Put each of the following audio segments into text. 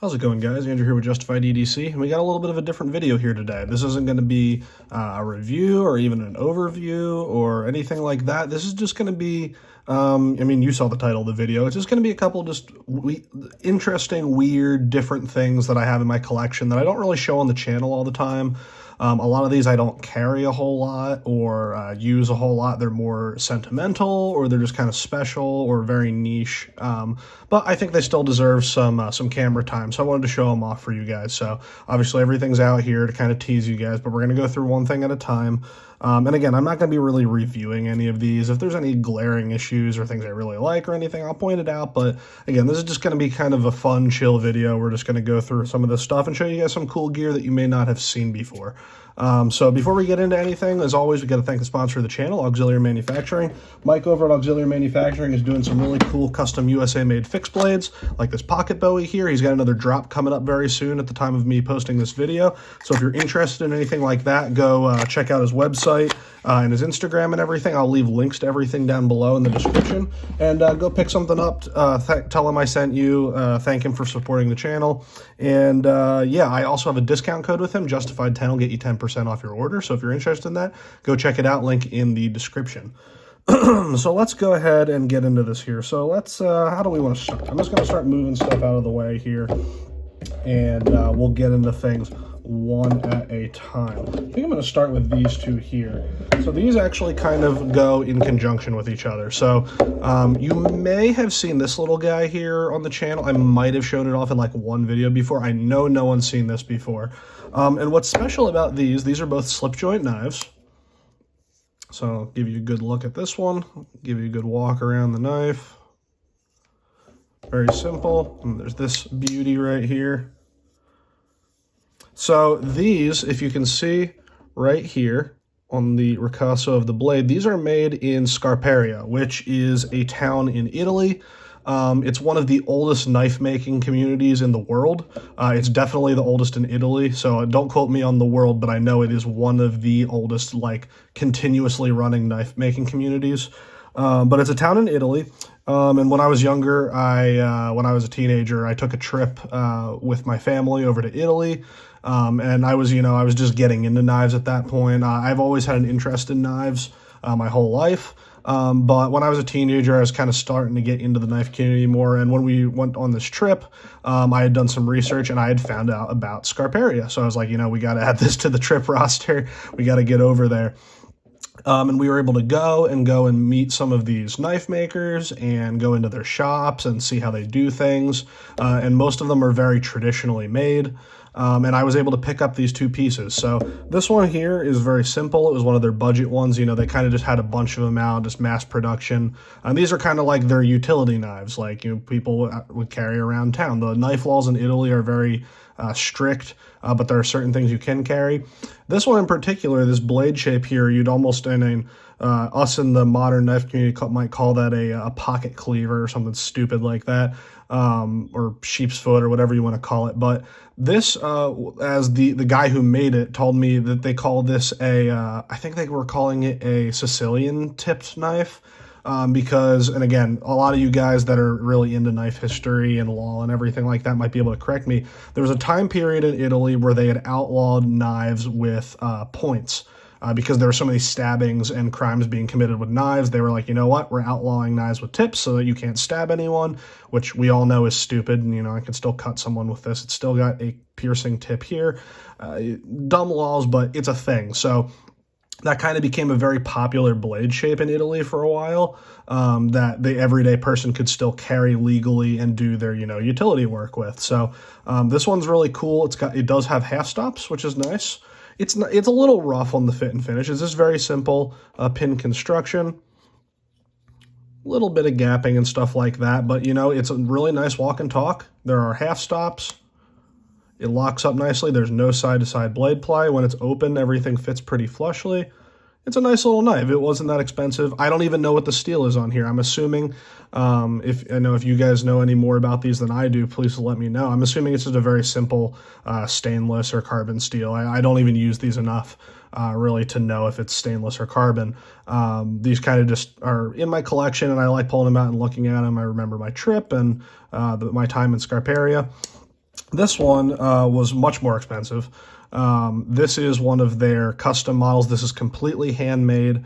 How's it going, guys? Andrew here with Justified EDC, and we got a little bit of a different video here today. This isn't going to be a review or even an overview or anything like that. This is just going to be, you saw the title of the video. It's just going to be a couple just interesting, weird, different things that I have in my collection that I don't really show on the channel all the time. A lot of these I don't carry a whole lot or use a whole lot. They're more sentimental, or they're just kind of special or very niche. But I think they still deserve some camera time, so I wanted to show them off for you guys. So obviously everything's out here to kind of tease you guys, but we're going to go through one thing at a time. And again, I'm not going to be really reviewing any of these. If there's any glaring issues or things I really like or anything, I'll point it out. But again, this is just going to be kind of a fun, chill video. We're just going to go through some of this stuff and show you guys some cool gear that you may not have seen before. So before we get into anything, as always, we got to thank the sponsor of the channel, Auxiliary Manufacturing. Mike over at Auxiliary Manufacturing is doing some really cool custom USA-made fixed blades, like this pocket bowie here. He's got another drop coming up very soon at the time of me posting this video. So if you're interested in anything like that, go check out his website and his Instagram and everything. I'll leave links to everything down below in the description. And go pick something up. Tell him I sent you. Thank him for supporting the channel. And yeah, I also have a discount code with him, Justified10 will get you 10% off your order. So if you're interested in that, go check it out. Link in the description. So let's go ahead and get into this here. So let's, how do we want to start? I'm just going to start moving stuff out of the way here, and we'll get into things one at a time. I think I'm going to start with these two here. So these actually kind of go in conjunction with each other. So you may have seen this little guy here on the channel. I might have shown it off in like one video before. I know no one's seen this before. And what's special about these are both slip joint knives. So I'll give you a good look at this one, give you a good walk around the knife. Very simple. And there's this beauty right here. So these, if you can see right here on the ricasso of the blade, these are made in Scarperia, which is a town in Italy. It's one of the oldest knife-making communities in the world. It's definitely the oldest in Italy, so don't quote me on the world, but I know it is one of the oldest, like, continuously running knife-making communities. But it's a town in Italy, and when I was younger, when I was a teenager, I took a trip with my family over to Italy, and I was just getting into knives at that point. I've always had an interest in knives my whole life. But when I was a teenager, I was kind of starting to get into the knife community more. And when we went on this trip, I had done some research and I had found out about Scarperia. So I was like, we got to add this to the trip roster. We got to get over there. And we were able to go and meet some of these knife makers and go into their shops and see how they do things. And most of them are very traditionally made. And I was able to pick up these two pieces. So this one here is very simple. It was one of their budget ones. They kind of just had a bunch of them out, just mass production. And these are kind of like their utility knives, like people would carry around town. The knife laws in Italy are very strict, but there are certain things you can carry. This one in particular, this blade shape here, you'd almost, us in the modern knife community might call that a pocket cleaver or something stupid like that, or sheep's foot or whatever you want to call it. But this, as the guy who made it told me that they call this I think they were calling it a Sicilian tipped knife. Because, and again, a lot of you guys that are really into knife history and law and everything like that might be able to correct me. There was a time period in Italy where they had outlawed knives with points. Because there were so many stabbings and crimes being committed with knives, they were like, you know what, we're outlawing knives with tips so that you can't stab anyone, which we all know is stupid. And, I can still cut someone with this. It's still got a piercing tip here. Dumb laws, but it's a thing. So that kind of became a very popular blade shape in Italy for a while, that the everyday person could still carry legally and do their, utility work with. So this one's really cool. It does have half stops, which is nice. It's a little rough on the fit and finish. It's just very simple pin construction, little bit of gapping and stuff like that. But, it's a really nice walk and talk. There are half stops. It locks up nicely. There's no side-to-side blade ply. When it's open, everything fits pretty flushly. It's a nice little knife. It wasn't that expensive. I don't even know what the steel is on here. I'm assuming, if you guys know any more about these than I do, please let me know. I'm assuming it's just a very simple stainless or carbon steel. I don't even use these enough really to know if it's stainless or carbon. These kind of just are in my collection, and I like pulling them out and looking at them. I remember my trip and my time in Scarperia. This one was much more expensive. This is one of their custom models. This is completely handmade.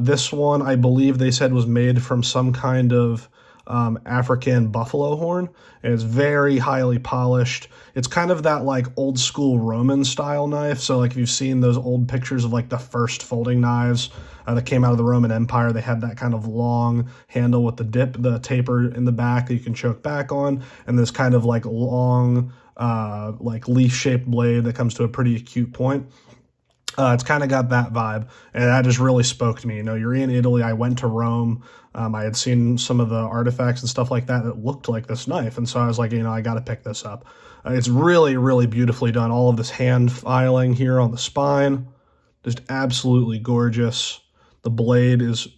This one, I believe they said, was made from some kind of African buffalo horn, and it's very highly polished. It's kind of that like old school Roman style knife. So like if you've seen those old pictures of like the first folding knives that came out of the Roman Empire, they had that kind of long handle with the taper in the back that you can choke back on, and this kind of like long like leaf-shaped blade that comes to a pretty acute point. It's kind of got that vibe, and that just really spoke to me. You know, you're in Italy. I went to Rome. I had seen some of the artifacts and stuff like that that looked like this knife, and so I was like, you know, I got to pick this up. It's really, really beautifully done. All of this hand filing here on the spine, just absolutely gorgeous. The blade is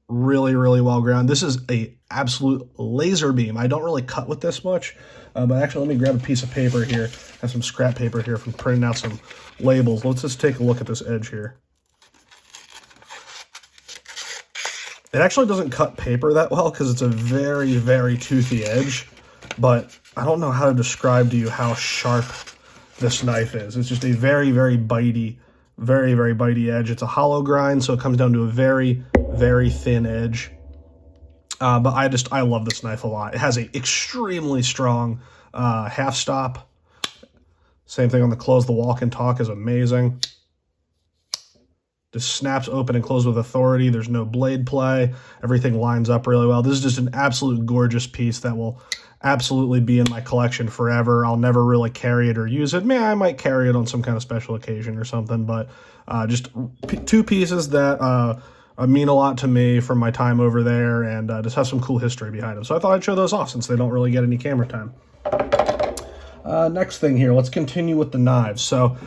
really, really well ground. This is a absolute laser beam. I don't really cut with this much, but actually let me grab a piece of paper here. I have some scrap paper here from printing out some labels. Let's just take a look at this edge here. It actually doesn't cut paper that well because it's a very, very toothy edge, but I don't know how to describe to you how sharp this knife is. It's just a very, very bitey, very, very bitey edge. It's a hollow grind, so it comes down to a very, very thin edge. But I love this knife a lot. It has an extremely strong half stop. Same thing on the close. The walk and talk is amazing. Just snaps open and closed with authority. There's no blade play. Everything lines up really well. This is just an absolute gorgeous piece that will absolutely be in my collection forever. I'll never really carry it or use it. I might carry it on some kind of special occasion or something, but just two pieces that mean a lot to me from my time over there, and just have some cool history behind them. So I thought I'd show those off since they don't really get any camera time. Next thing here, let's continue with the knives. So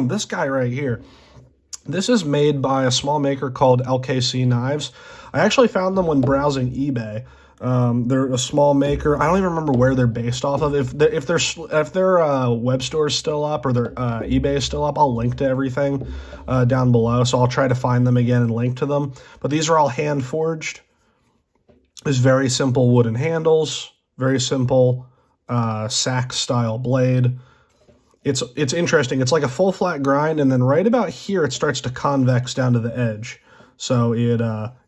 this guy right here, this is made by a small maker called LKC Knives. I actually found them when browsing eBay. They're a small maker. I don't even remember where they're based off of. If their web store is still up or their eBay is still up, I'll link to everything down below. So I'll try to find them again and link to them. But these are all hand forged. There's very simple wooden handles, very simple sax style blade. It's interesting. It's like a full flat grind, and then right about here it starts to convex down to the edge. So it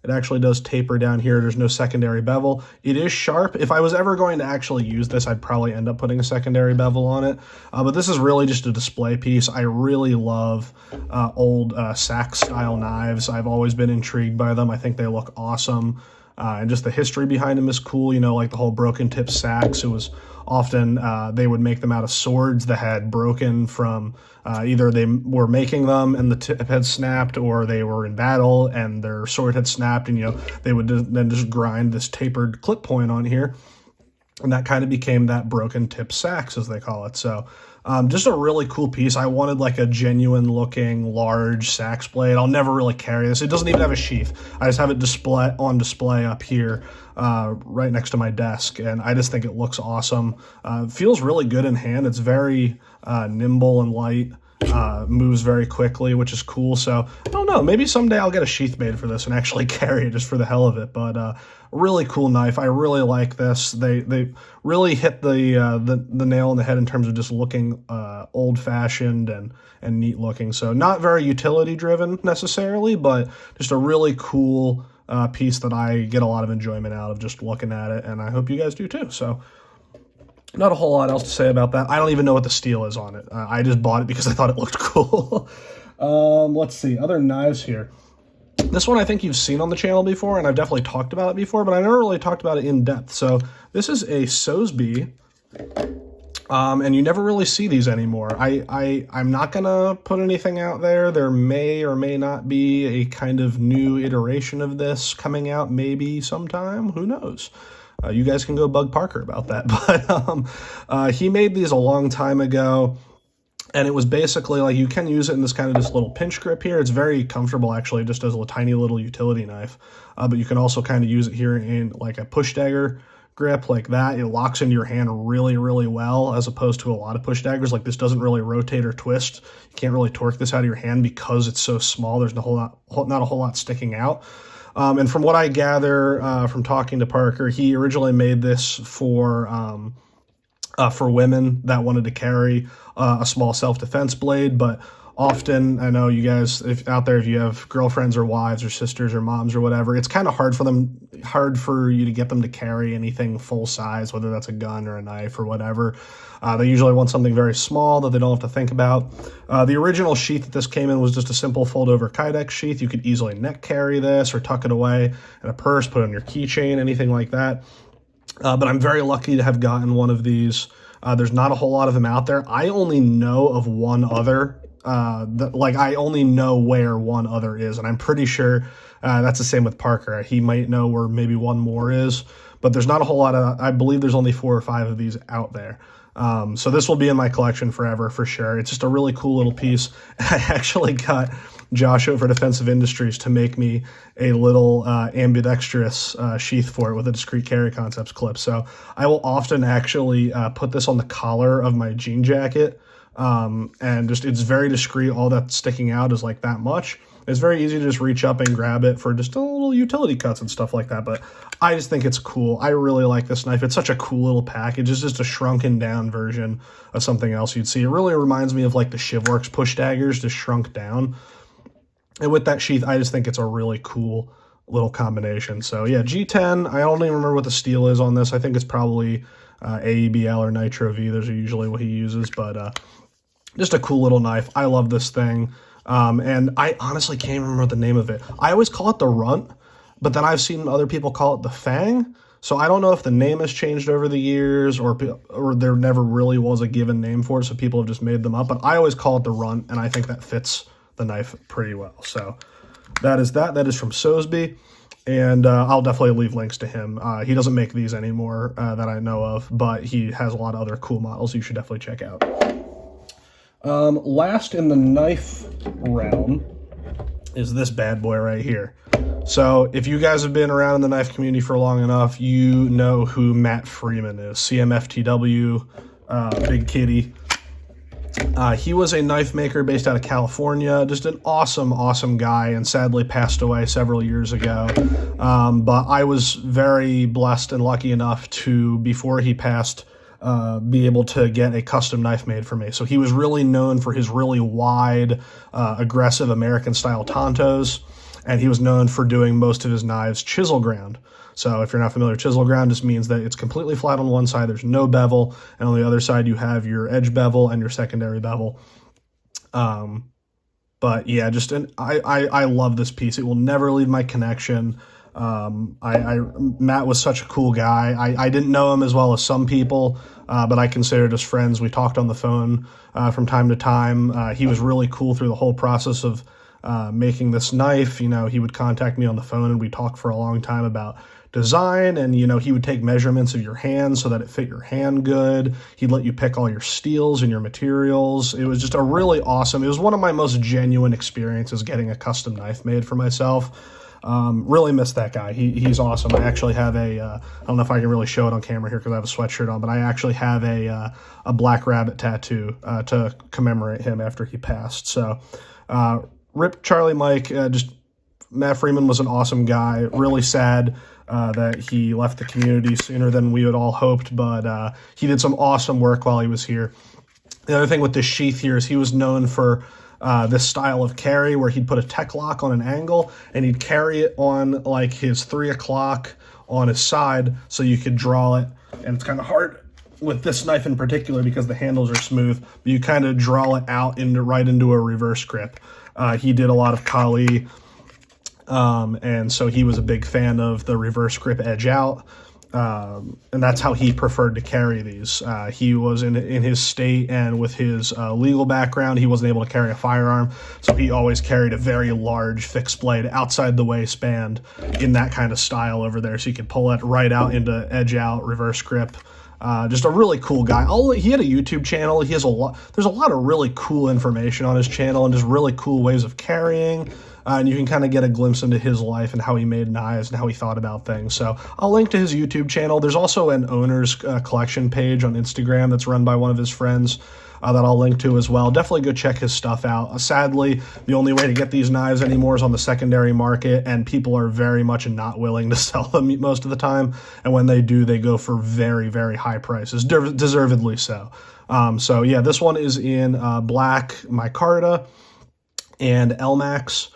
actually does taper down here. There's no secondary bevel. It is sharp. If I was ever going to actually use this, I'd probably end up putting a secondary bevel on it. But this is really just a display piece. I really love old sax style knives. I've always been intrigued by them. I think they look awesome. And just the history behind them is cool. You know, like the whole broken tip sax. It was often they would make them out of swords that had broken from either they were making them and the tip had snapped, or they were in battle and their sword had snapped, and you know they would then just grind this tapered clip point on here, and that kind of became that broken tip sax, as they call it. So just a really cool piece. I wanted like a genuine looking large sax blade. I'll never really carry this. It doesn't even have a sheath. I just have it on display up here right next to my desk, and I just think it looks awesome. Feels really good in hand. It's very nimble and light. Moves very quickly, which is cool. So I don't know, maybe someday I'll get a sheath made for this and actually carry it just for the hell of it. But really cool knife. I really like this. They really hit the nail on the head in terms of just looking old-fashioned and neat looking. So not very utility driven necessarily, but just a really cool piece that I get a lot of enjoyment out of just looking at it, and I hope you guys do too. So not a whole lot else to say about that. I don't even know what the steel is on it. I just bought it because I thought it looked cool. Let's see, other knives here. This one I think you've seen on the channel before, and I've definitely talked about it before, but I never really talked about it in depth. So this is a Sosby, and you never really see these anymore. I'm not going to put anything out there. There may or may not be a kind of new iteration of this coming out maybe sometime. Who knows? You guys can go bug Parker about that. But he made these a long time ago, and it was basically like you can use it in this kind of this little pinch grip here. It's very comfortable, actually, just as a tiny little utility knife. But you can also kind of use it here in like a push dagger grip like that. It locks into your hand really, really well, as opposed to a lot of push daggers. Like this doesn't really rotate or twist. You can't really torque this out of your hand because it's so small. There's not a whole lot sticking out. And from what I gather from talking to Parker, he originally made this for for women that wanted to carry a small self-defense blade. But often, I know you guys, if out there, if you have girlfriends or wives or sisters or moms or whatever, it's kind of hard for you to get them to carry anything full size, whether that's a gun or a knife or whatever. They usually want something very small that they don't have to think about. The original sheath that this came in was just a simple fold-over Kydex sheath. You could easily neck carry this or tuck it away in a purse, put it on your keychain, anything like that. But I'm very lucky to have gotten one of these. There's not a whole lot of them out there. I only know of one other. I only know where one other is, and I'm pretty sure that's the same with Parker. He might know where maybe one more is, but there's not a whole lot of. I believe there's only 4 or 5 of these out there. So this will be in my collection forever for sure. It's just a really cool little piece. I actually got Josh over Defensive Industries to make me a little ambidextrous sheath for it with a discrete carry concepts clip. So I will often actually put this on the collar of my jean jacket. And just, it's very discreet. All that's sticking out is like that much. It's very easy to just reach up and grab it for just a little utility cuts and stuff like that. But I just think it's cool. I really like this knife. It's such a cool little package. It's just a shrunken down version of something else you'd see. It really reminds me of like the Shivworks push daggers, just shrunk down. And with that sheath, I just think it's a really cool little combination. So yeah, G10, I don't even remember what the steel is on this. I think it's probably AEBL or Nitro V. Those are usually what he uses, but just a cool little knife. I love this thing. And I honestly can't even remember the name of it. I always call it the Runt, but then I've seen other people call it the Fang. So I don't know if the name has changed over the years or there never really was a given name for it, so people have just made them up. But I always call it the Runt, and I think that fits the knife pretty well. So that is that. That is from Sosby, and I'll definitely leave links to him. He doesn't make these anymore that I know of, but he has a lot of other cool models you should definitely check out. Last in the knife realm is this bad boy right here. So if you guys have been around in the knife community for long enough, you know who Matt Freeman is. CMFTW, Big Kitty. He was a knife maker based out of California, just an awesome, awesome guy, and sadly passed away several years ago. But I was very blessed and lucky enough to, before he passed, be able to get a custom knife made for me. So he was really known for his really wide, aggressive American-style tantos, and he was known for doing most of his knives chisel ground. So if you're not familiar, chisel ground just means that it's completely flat on one side, there's no bevel, and on the other side you have your edge bevel and your secondary bevel. But yeah, just I love this piece. It will never leave my connection. Matt was such a cool guy. I didn't know him as well as some people, but I considered us friends. We talked on the phone from time to time. He was really cool through the whole process of making this knife. You know, he would contact me on the phone and we talked for a long time about design, and you know, he would take measurements of your hand so that it fit your hand good. He'd let you pick all your steels and your materials. It was just a really awesome, it was one of my most genuine experiences getting a custom knife made for myself. Really miss that guy. He's awesome. I actually have a, I don't know if I can really show it on camera here because I have a sweatshirt on, but I actually have a black rabbit tattoo to commemorate him after he passed. So rip Charlie Mike. Just Matt Freeman was an awesome guy. Really sad that he left the community sooner than we had all hoped, but he did some awesome work while he was here. The other thing with this sheath here is he was known for this style of carry where he'd put a tech lock on an angle and he'd carry it on like his 3 o'clock on his side so you could draw it. And it's kind of hard with this knife in particular because the handles are smooth, but you kind of draw it out right into a reverse grip. He did a lot of Kali, and so he was a big fan of the reverse grip edge out. And that's how he preferred to carry these. He was in his state, and with his legal background, he wasn't able to carry a firearm, so he always carried a very large fixed blade outside the waistband in that kind of style over there, so you could pull it right out into edge out, reverse grip. Just a really cool guy. He had a YouTube channel. He has there's a lot of really cool information on his channel and just really cool ways of carrying. And you can kind of get a glimpse into his life and how he made knives and how he thought about things. So I'll link to his YouTube channel. There's also an owner's collection page on Instagram that's run by one of his friends. that I'll link to as well. Definitely go check his stuff out. Sadly, the only way to get these knives anymore is on the secondary market, and people are very much not willing to sell them most of the time. And when they do, they go for very, very high prices, deservedly so. So yeah, this one is in black micarta and Elmax,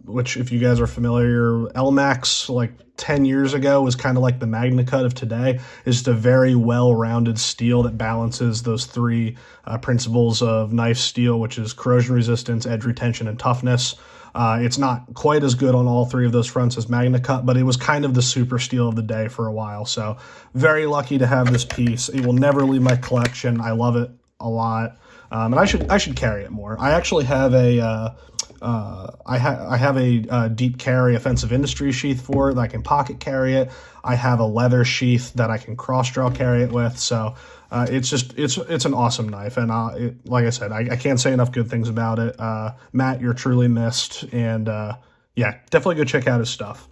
which if you guys are familiar, Elmax like 10 years ago was kind of like the Magna Cut of today. It's just a very well-rounded steel that balances those three principles of knife steel, which is corrosion resistance, edge retention, and toughness. It's not quite as good on all three of those fronts as Magna Cut, but it was kind of the super steel of the day for a while. So very lucky to have this piece. It will never leave my collection. I love it a lot. And I should carry it more. I actually have a I have a deep carry offensive industry sheath for it that I can pocket carry it. I have a leather sheath that I can cross draw carry it with. So it's an awesome knife, and like I said, I can't say enough good things about it. Matt, you're truly missed, and yeah, definitely go check out his stuff.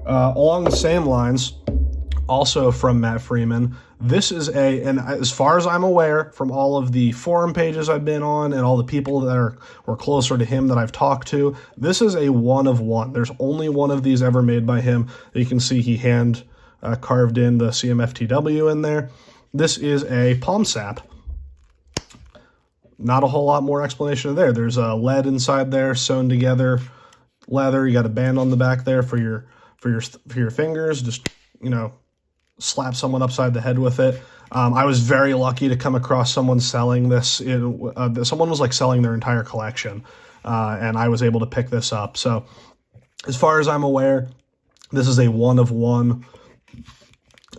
Along the same lines, also from Matt Freeman, this is and as far as I'm aware, from all of the forum pages I've been on and all the people that were closer to him that I've talked to, this is a one of one. There's only one of these ever made by him. You can see he hand carved in the CMFTW in there. This is a palm sap. Not a whole lot more explanation there. There's a lead inside there, sewn together, leather. You got a band on the back there for your fingers. Just, you know, slap someone upside the head with it. I was very lucky to come across someone selling this. Someone was like selling their entire collection, and I was able to pick this up. So as far as I'm aware, this is a one of one.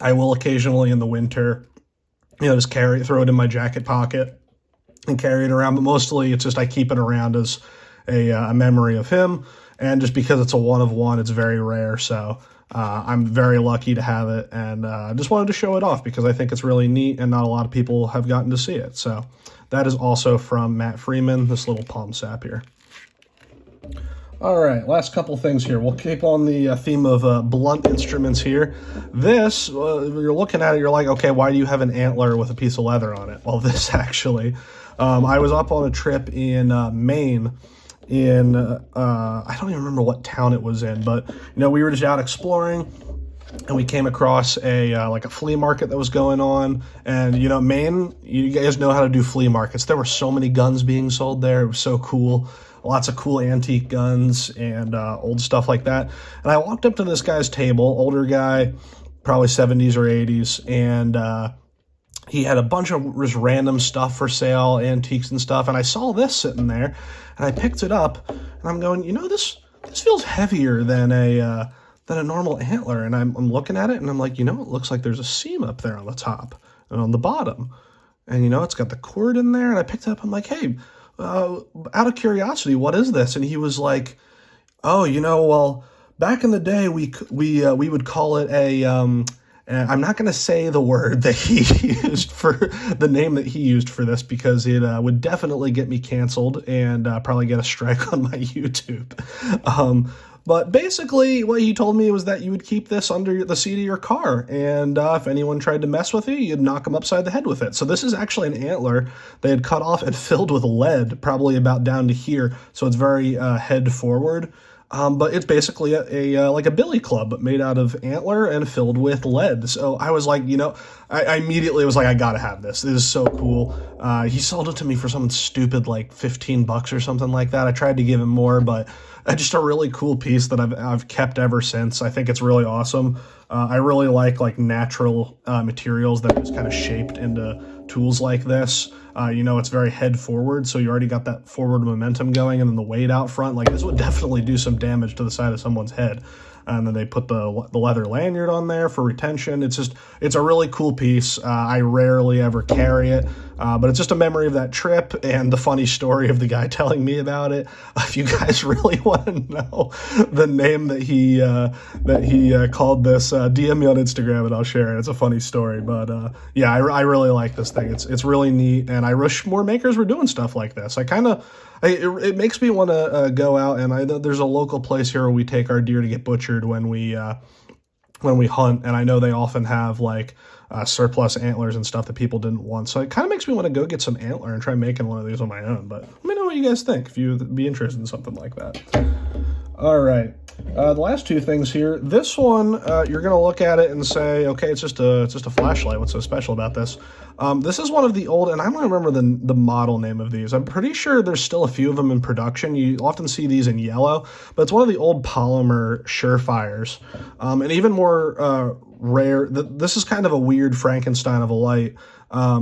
I will occasionally in the winter, you know, just throw it in my jacket pocket and carry it around. But mostly it's just I keep it around as a memory of him. And just because it's a one of one, it's very rare. So I'm very lucky to have it, and I just wanted to show it off because I think it's really neat and not a lot of people have gotten to see it. So that is also from Matt Freeman, this little palm sap here. All right, last couple things here. We'll keep on the theme of blunt instruments here. This, you're looking at it, you're like, okay, why do you have an antler with a piece of leather on it? Well, this actually, I was up on a trip in Maine, I don't even remember what town it was in, but, you know, we were just out exploring, and we came across like a flea market that was going on. And, you know, Maine, you guys know how to do flea markets. There were so many guns being sold there. It was so cool. Lots of cool antique guns and old stuff like that. And I walked up to this guy's table, older guy, probably 70s or 80s, and he had a bunch of just random stuff for sale, antiques and stuff. And I saw this sitting there, and I picked it up, and I'm going, you know, this feels heavier than a normal antler. And I'm looking at it, and I'm like, you know, it looks like there's a seam up there on the top and on the bottom. And, you know, it's got the cord in there. And I picked it up. I'm like, hey, out of curiosity, what is this? And he was like, oh, you know, well, back in the day, we would call it a and I'm not going to say the word that he used for the name that he used for this, because it would definitely get me canceled and probably get a strike on my YouTube. But basically what he told me was that you would keep this under the seat of your car, and if anyone tried to mess with you, you'd knock them upside the head with it. So this is actually an antler they had cut off and filled with lead, probably about down to here. So it's very head forward. But it's basically a like a billy club, but made out of antler and filled with lead. So I was like, you know, I immediately was like, I gotta have this. This is so cool. He sold it to me for something stupid like $15 or something like that. I tried to give him more, but just a really cool piece that I've kept ever since. I think it's really awesome. I really like natural materials that is kind of shaped into tools like this. You know, it's very head forward, so you already got that forward momentum going, and then the weight out front. Like, this would definitely do some damage to the side of someone's head. And then they put the leather lanyard on there for retention. It's a really cool piece. I rarely ever carry it, but it's just a memory of that trip and the funny story of the guy telling me about it. If you guys really want to know the name that he called this, DM me on Instagram and I'll share it. It's a funny story, but yeah, I really like this thing. It's really neat, and I wish more makers were doing stuff like this. It makes me want to go out, and there's a local place here where we take our deer to get butchered when we when we hunt, and I know they often have like surplus antlers and stuff that people didn't want. So it kind of makes me want to go get some antler and try making one of these on my own. But let me know what you guys think if you'd be interested in something like that. All right. The last two things here. This one, you're going to look at it and say, okay, it's just a flashlight. What's so special about this? This is one of the old, and I don't remember the model name of these. I'm pretty sure there's still a few of them in production. You often see these in yellow, but it's one of the old polymer Surefires. And even more rare, this is kind of a weird Frankenstein of a light.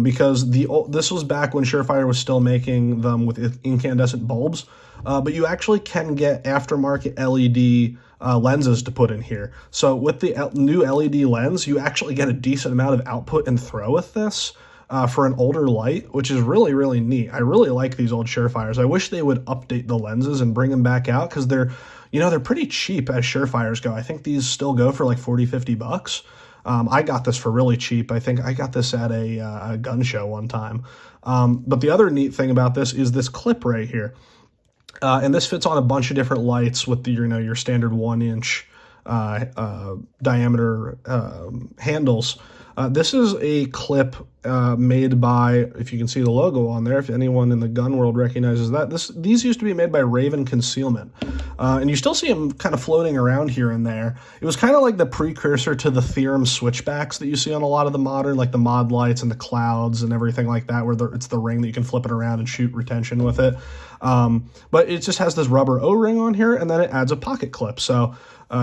Because this was back when Surefire was still making them with incandescent bulbs, but you actually can get aftermarket LED lenses to put in here. So with the new LED lens, you actually get a decent amount of output and throw with this for an older light, which is really, really neat. I really like these old Surefires. I wish they would update the lenses and bring them back out because they're pretty cheap as Surefires go. I think these still go for like 40, 50 bucks. I got this for really cheap. I think I got this at a gun show one time. But the other neat thing about this is this clip right here. And this fits on a bunch of different lights with the, your standard 1-inch diameter handles. This is a clip made by, if you can see the logo on there, if anyone in the gun world recognizes that, these used to be made by Raven Concealment. And you still see them kind of floating around here and there. It was kind of like the precursor to the Theorem switchbacks that you see on a lot of the modern, like the mod lights and the clouds and everything like that, where it's the ring that you can flip it around and shoot retention with it. But it just has this rubber O-ring on here, and then it adds a pocket clip. So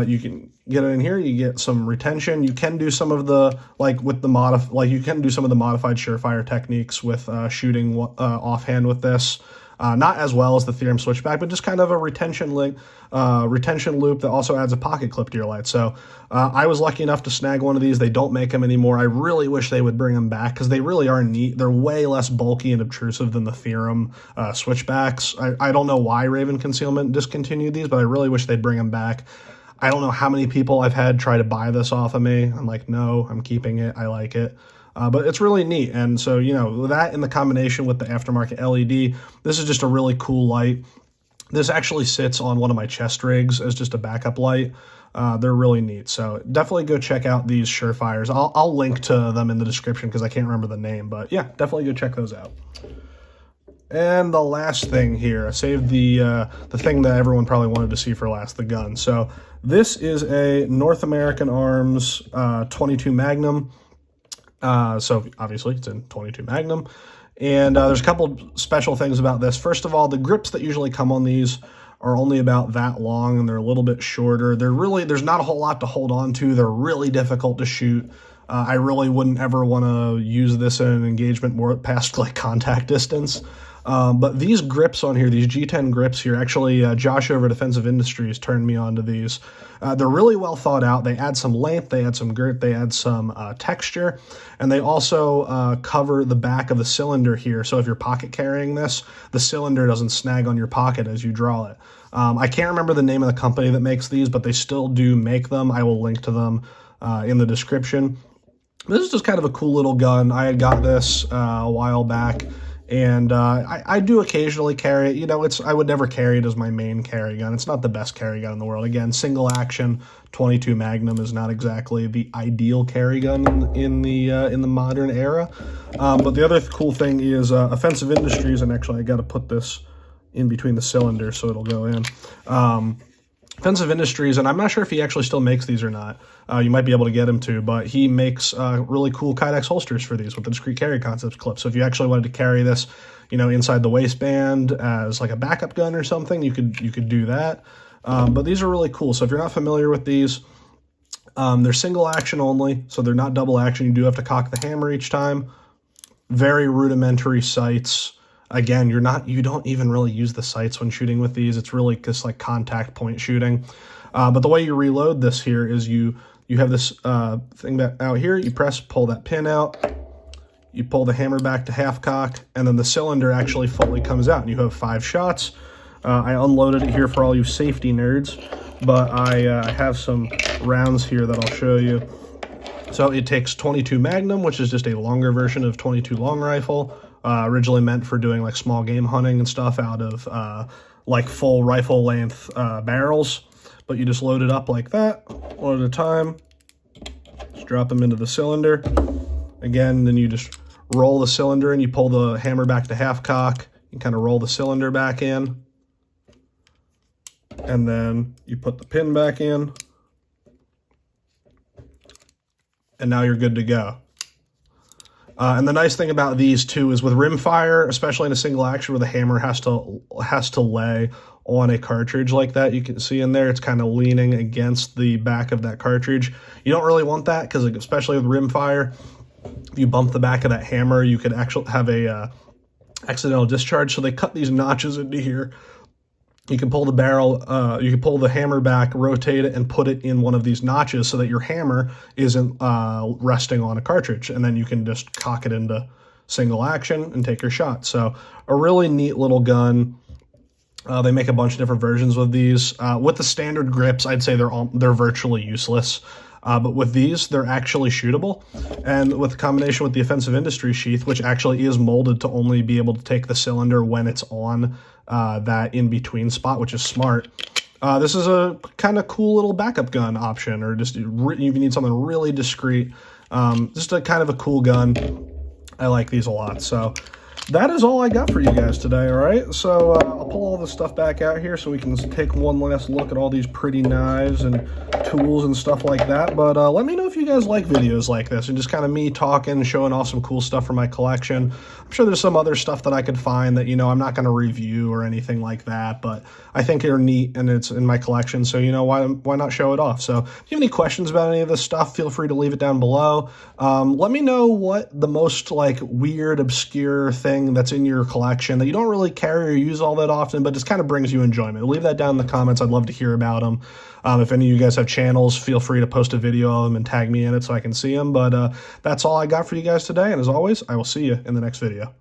you can get it in here, you get some retention. You can do some of the, you can do some of the modified Surefire techniques with shooting offhand with this. Not as well as the Theorem switchback, but just kind of a retention loop that also adds a pocket clip to your light. So I was lucky enough to snag one of these. They don't make them anymore. I really wish they would bring them back because they really are neat. They're way less bulky and obtrusive than the Theorem switchbacks. I don't know why Raven Concealment discontinued these, but I really wish they'd bring them back. I don't know how many people I've had try to buy this off of me. I'm like, no, I'm keeping it. I like it. But it's really neat. And so, that in the combination with the aftermarket LED, this is just a really cool light. This actually sits on one of my chest rigs as just a backup light. They're really neat. So definitely go check out these Surefires. I'll link to them in the description because I can't remember the name. But yeah, definitely go check those out. And the last thing here, I saved the thing that everyone probably wanted to see for last, the gun. So this is a North American Arms 22 Magnum. So obviously it's in 22 Magnum. And there's a couple special things about this. First of all, the grips that usually come on these are only about that long and they're a little bit shorter. There's not a whole lot to hold on to. They're really difficult to shoot. I really wouldn't ever want to use this in an engagement more past like contact distance. But these grips on here, these G10 grips here, actually Josh over at Defensive Industries turned me on to these. They're really well thought out. They add some length, they add some grip, they add some texture, and they also cover the back of the cylinder here. So if you're pocket carrying this, the cylinder doesn't snag on your pocket as you draw it. I can't remember the name of the company that makes these, but they still do make them. I will link to them in the description. This is just kind of a cool little gun. I had got this a while back. And I do occasionally carry it. I would never carry it as my main carry gun. It's not the best carry gun in the world. Again, single action 22 Magnum is not exactly the ideal carry gun in the modern era. But the other cool thing is Offensive Industries, and actually I got to put this in between the cylinders so it'll go in. Offensive Industries, and I'm not sure if he actually still makes these or not. You might be able to get him to, but he makes really cool Kydex holsters for these with the discrete carry concepts clip. So if you actually wanted to carry this, inside the waistband as like a backup gun or something, you could do that. But these are really cool. So if you're not familiar with these, they're single action only, so they're not double action. You do have to cock the hammer each time. Very rudimentary sights. Again, you don't even really use the sights when shooting with these. It's really just like contact point shooting. But the way you reload this here is you have this thing that out here, you pull that pin out, you pull the hammer back to half cock, and then the cylinder actually fully comes out, and you have 5 shots. I unloaded it here for all you safety nerds, but I have some rounds here that I'll show you. So it takes 22 Magnum, which is just a longer version of 22 long rifle. Originally meant for doing like small game hunting and stuff out of like full rifle length barrels, but you just load it up like that, one at a time, drop them into the cylinder. Again, then you just roll the cylinder and you pull the hammer back to half cock. You kind of roll the cylinder back in. And then you put the pin back in. And now you're good to go. And the nice thing about these too is with rimfire, especially in a single action where the hammer has to lay on a cartridge like that, you can see in there it's kind of leaning against the back of that cartridge. You don't really want that because, especially with rimfire, if you bump the back of that hammer, you could actually have a accidental discharge. So they cut these notches into here. You can pull the barrel, you can pull the hammer back, rotate it, and put it in one of these notches so that your hammer isn't resting on a cartridge. And then you can just cock it into single action and take your shot. So a really neat little gun. They make a bunch of different versions with these. With the standard grips, I'd say they're virtually useless. But with these, they're actually shootable. And with the combination with the offensive industry sheath, which actually is molded to only be able to take the cylinder when it's on that in-between spot, which is smart. This is a kind of cool little backup gun option, or just if you need something really discreet. Just a kind of a cool gun. I like these a lot. So that is all I got for you guys today, all right? So I'll pull all this stuff back out here so we can take one last look at all these pretty knives and tools and stuff like that. But let me know if you guys like videos like this and just kind of me talking, showing off some cool stuff from my collection. I'm sure there's some other stuff that I could find that, I'm not going to review or anything like that, but I think they're neat and it's in my collection, so, why not show it off? So if you have any questions about any of this stuff, feel free to leave it down below. Let me know what the most, weird, obscure thing that's in your collection that you don't really carry or use all that often, but just kind of brings you enjoyment. Leave that down in the comments. I'd love to hear about them. If any of you guys have channels, feel free to post a video of them and tag me in it so I can see them. But that's all I got for you guys today. And as always, I will see you in the next video.